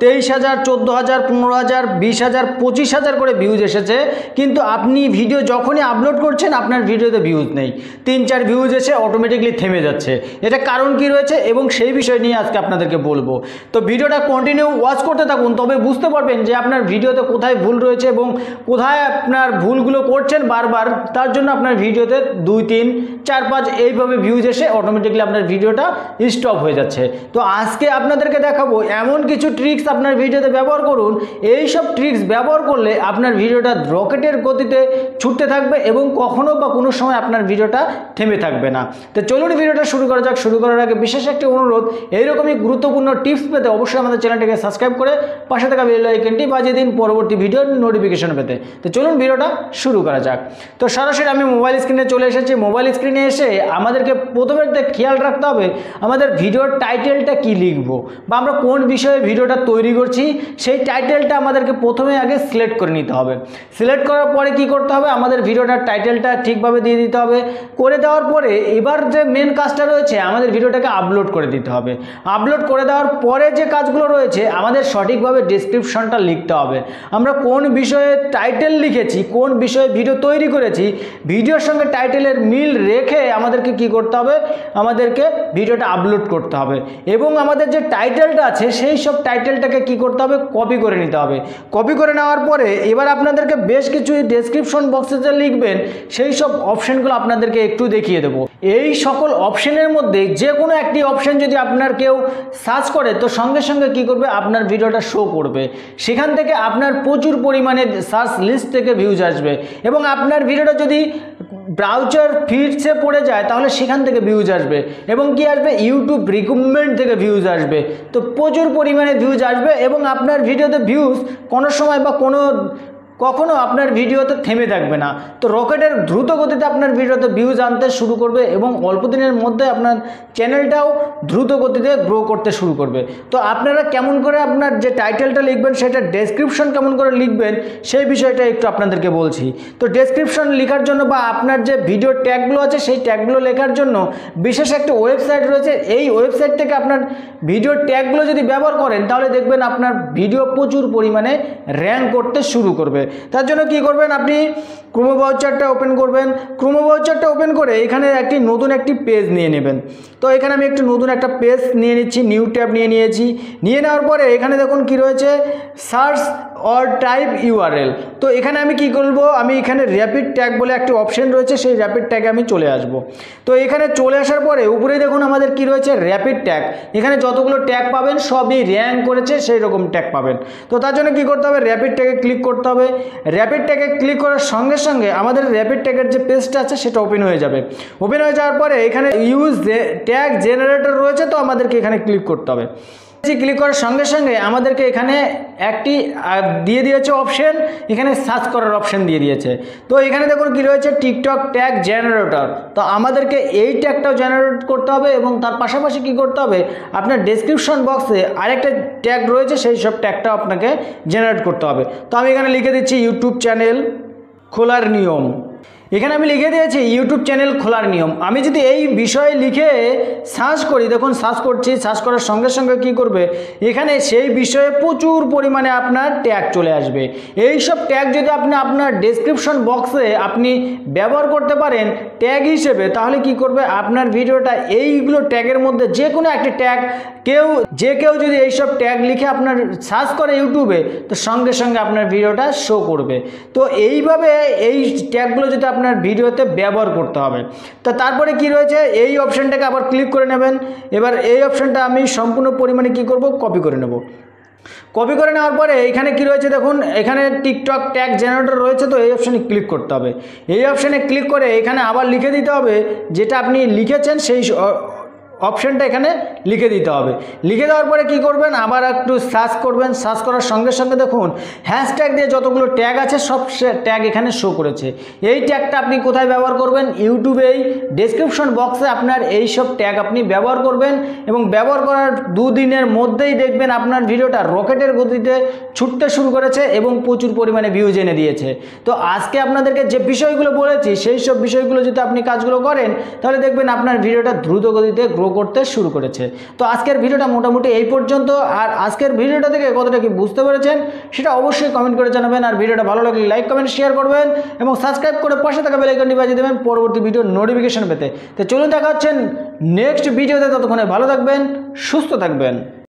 23,000, 14,000, 15,000, 20,000, 25,000 করে ভিউজ এসেছে, কিন্তু আপনি ভিডিও যখনই আপলোড করছেন আপনার ভিডিওতে ভিউজ নেই, 3-4 ভিউজ এসে অটোমেটিকলি থেমে যাচ্ছে। এটা কারণ কি রয়েছে এবং সেই বিষয় নিয়ে আজকে আপনাদেরকে বলবো। তো ভিডিওটা কন্টিনিউ ওয়াচ করতে থাকুন, তবে বুঝতে পারবেন যে আপনার ভিডিওতে কোথায় ভুল রয়েছে এবং কোথায় আপনার ভুলগুলো করছেন বারবার। তার জন্য আপনার ভিডিওতে 2, 3, 4, 5 এইভাবে ভিউজ এসে অটোমেটিকলি আপনার ভিডিওটা স্টপ হয়ে যাচ্ছে। তো আজকে আপনাদেরকে দেখাবো এমন কিছু ট্রিক্স আপনার ভিডিওতে ব্যবহার করুন। এই সব ট্রিক্স ব্যবহার করলে আপনার ভিডিওটা রকেটের গতিতে ছুটতে থাকবে এবং কখনো বা কোনো সময় আপনার ভিডিওটা থেমে থাকবে না। তো চলুন ভিডিওটা শুরু করা যাক। শুরু করার আগে বিশেষ একটি অনুরোধ, এইরকমই গুরুত্বপূর্ণ টিপস পেতে অবশ্যই আমাদের চ্যানেলটিকে সাবস্ক্রাইব করে পাশে থাকা বেল আইকনটি বাজিয়ে দিন পরবর্তী ভিডিওর নোটিফিকেশন পেতে। তো চলুন ভিডিওটা শুরু করা যাক। তো সরাসরি আমি মোবাইল স্ক্রিনে চলে এসেছি। মোবাইল স্ক্রিনে এসে আমাদেরকে প্রথমে খেয়াল রাখতে হবে আমাদের ভিডিওর টাইটেলটা কি লিখব বা আমরা কোন বিষয়ে ভিডিওটা তৈরি করছি সেই টাইটেলটা আমাদেরকে প্রথমে আগে সিলেক্ট করে নিতে হবে। সিলেক্ট করার পরে কি করতে হবে, আমাদের ভিডিওটার টাইটেলটা ঠিকভাবে দিয়ে দিতে হবে। করে দেওয়ার পরে এবার যে মেন কাজটা রয়েছে আমাদের ভিডিওটাকে আপলোড করে দিতে হবে। আপলোড করে দেওয়ার পরে যে কাজগুলো রয়েছে আমাদের সঠিকভাবে ডেসক্রিপশনটা লিখতে হবে। আমরা কোন বিষয়ে টাইটেল লিখেছি, কোন বিষয়ে ভিডিও তৈরি করেছি, ভিডিওর সঙ্গে টাইটেলের মিল রেখে আমাদেরকে কি করতে হবে, আমাদেরকে ভিডিওটা আপলোড করতে হবে। এবং আমাদের যে টাইটেলটা আছে সেই সব টাইটেলটাকে কি করতে হবে, কপি করে নিতে হবে। কপি করে নেওয়ার পরে এবার আপনাদেরকে বেশ কিছু ডেসক্রিপশন বক্সে যে লিখবেন সেই সব অপশনগুলো আপনাদেরকে একটু দেখিয়ে দেবো। এই সকল অপশনের মধ্যে যে কোনো একটি অপশন যদি আপনার কেউ সার্চ করে তো সঙ্গে সঙ্গে কি করবে, আপনার ভিডিওটা শো করবে। সেখান থেকে আপনার প্রচুর পরিমাণে সার্চ লিস্ট থেকে ভিউজ আসবে এবং আপনার ভিডিওটা যদি ব্রাউজার ফিডসে পড়ে যায় তাহলে সেখান থেকে ভিউজ আসবে এবং কি আসবে, ইউটিউব রিকমেন্ড থেকে ভিউজ আসবে। তো প্রচুর পরিমাণে ভিউজ আসবে এবং আপনার ভিডিওতে ভিউজ কোনো সময় বা কখনো আপনার ভিডিওতে থেমে থাকবে না। তো রকেটের দ্রুত গতিতে আপনার ভিডিওতে ভিউজ আনতে শুরু করবে এবং অল্প দিনের মধ্যে আপনার চ্যানেলটাও দ্রুত গতিতে গ্রো করতে শুরু করবে। তো আপনারা কেমন করে আপনার যে টাইটেলটা লিখবেন সেটা ডেসক্রিপশন কেমন করে লিখবেন সেই বিষয়টা একটু আপনাদেরকে বলছি। তো ডেসক্রিপশন লেখার জন্য বা আপনার যে ভিডিও ট্যাগগুলো আছে সেই ট্যাগগুলো লেখার জন্য বিশেষ একটা ওয়েবসাইট রয়েছে। এই ওয়েবসাইট থেকে আপনার ভিডিও ট্যাগগুলো যদি ব্যবহার করেন তাহলে দেখবেন আপনার ভিডিও প্রচুর পরিমাণে র্যাঙ্ক করতে শুরু করবে। তার জন্য কি করবেন, আপনি ক্রোম ব্রাউজারটা ওপেন করবেন। ক্রোম ব্রাউজারটা ওপেন করে এখানে নতুন একটি পেজ নিয়ে নেবেন। তো এখানে আমি একটু নতুন একটা পেজ নিয়ে নিচ্ছি, নিউ ট্যাব নিয়ে নিয়েছি। নিয়ে নেওয়ার পরে এখানে দেখুন কি রয়েছে, সার্চ অর টাইপ ইউআরএল। তো এখানে আমি কি করব, আমি এখানে র্যাপিড ট্যাগ বলে একটি অপশন রয়েছে, সেই র্যাপিড ট্যাগে আমি চলে আসব। তো এখানে চলে আসার পরে উপরে দেখুন আমাদের কি রয়েছে, র্যাপিড ট্যাগ। এখানে যতগুলো ট্যাগ পাবেন সবই র্যাঙ্ক করেছে সেই রকম ট্যাগ পাবেন। তো তার জন্য কি করতে হবে, র্যাপিড ট্যাগে ক্লিক করতে হবে। র্যাপিড ট্যাগে ক্লিক করার সঙ্গে সঙ্গে আমাদের র্যাপিড ট্যাগের যে পেজটা আছে সেটা ওপেন হয়ে যাবে। ওপেন হয়ে যাওয়ার পরে এখানে ইউজ ট্যাগ জেনারেটর রয়েছে, তো আমাদেরকে এখানে ক্লিক করতে হবে। ক্লিক করার সঙ্গে সঙ্গে আমাদেরকে এখানে একটি দিয়ে দিয়েছে অপশন, এখানে সার্চ করার অপশন দিয়ে দিয়েছে। তো এখানে দেখুন কি রয়েছে, টিকটক ট্যাগ জেনারেটর। তো আমাদেরকে এই ট্যাগটাও জেনারেট করতে হবে এবং তার পাশাপাশি কি করতে হবে, আপনার ডেসক্রিপশন বক্সে আরেকটা ট্যাগ রয়েছে সেই সব ট্যাগটাও আপনাকে জেনারেট করতে হবে। তো আমি এখানে লিখে দিচ্ছি ইউটিউব চ্যানেল খোলার নিয়ম। এখানে আমি লিখে দিয়েছি ইউটিউব চ্যানেল খোলার নিয়ম। আমি যদি এই বিষয়ে লিখে সার্চ করি, দেখুন সার্চ করছি, সার্চ করার সঙ্গে সঙ্গে কি করবে, এখানে সেই বিষয়ে প্রচুর পরিমাণে আপনার ট্যাগ চলে আসবে। এই সব ট্যাগ যদি আপনি আপনার ডেসক্রিপশন বক্সে আপনি ব্যবহার করতে পারেন ট্যাগ হিসেবে, তাহলে কি করবে, আপনার ভিডিওটা এইগুলো ট্যাগের মধ্যে যে কোনো একটি ট্যাগ কেউ যদি এইসব ট্যাগ লিখে আপনার সার্চ করে ইউটিউবে, তো সঙ্গে সঙ্গে আপনার ভিডিওটা শো করবে। তো এইভাবে এই ট্যাগগুলো যদি আপনার ভিডিওতে ব্যবহার করতে হবে। তো তারপরে কি রয়েছে, এই অপশনটাকে আবার ক্লিক করে নেবেন। এবার এই অপশনটা আমি সম্পূর্ণ পরিমাণে কি করব, কপি করে নেব। কপি করে নেওয়ার পরে এখানে কি রয়েছে দেখুন, এখানে টিকটক ট্যাগ জেনারেটর রয়েছে। তো এই অপশানে ক্লিক করতে হবে। এই অপশানে ক্লিক করে এখানে আবার লিখে দিতে হবে যেটা আপনি লিখেছেন সেই অপশনটা এখানে লিখে দিতে হবে। লিখে দেওয়ার পরে কি করবেন, আবার একটু সার্চ করবেন। সার্চ করার সঙ্গে সঙ্গে দেখুন হ্যাশট্যাগ দিয়ে যতগুলো ট্যাগ আছে সব ট্যাগ এখানে শো করেছে। এই ট্যাগটা আপনি কোথায় ব্যবহার করবেন, ইউটিউবে এই ডেসক্রিপশন বক্সে আপনার এই সব ট্যাগ আপনি ব্যবহার করবেন এবং ব্যবহার করার 2 দিনের মধ্যেই দেখবেন আপনার ভিডিওটা রকেটের গতিতে ছুটতে শুরু করেছে এবং প্রচুর পরিমাণে ভিউজ এনে দিয়েছে। তো আজকে আপনাদেরকে যে বিষয়গুলো বলেছি সেই সব বিষয়গুলো যদি আপনি কাজগুলো করেন তাহলে দেখবেন আপনার ভিডিওটা দ্রুত গতিতে গ্রো গ্রো করতে শুরু করেছে। তো আজকের ভিডিওটা মোটামুটি এই পর্যন্ত। আর আজকের ভিডিওটা থেকে কতটা কি বুঝতে পেরেছেন সেটা অবশ্যই কমেন্ট করে জানাবেন। আর ভিডিওটা ভালো লাগলে লাইক কমেন্ট শেয়ার করবেন এবং সাবস্ক্রাইব করে পাশে থাকা বেল আইকনটি বাজিয়ে দেবেন পরবর্তী ভিডিওর নোটিফিকেশন পেতে। তো চলুন দেখা হচ্ছে নেক্সট ভিডিওতে, ততক্ষণে ভালো থাকবেন, সুস্থ থাকবেন।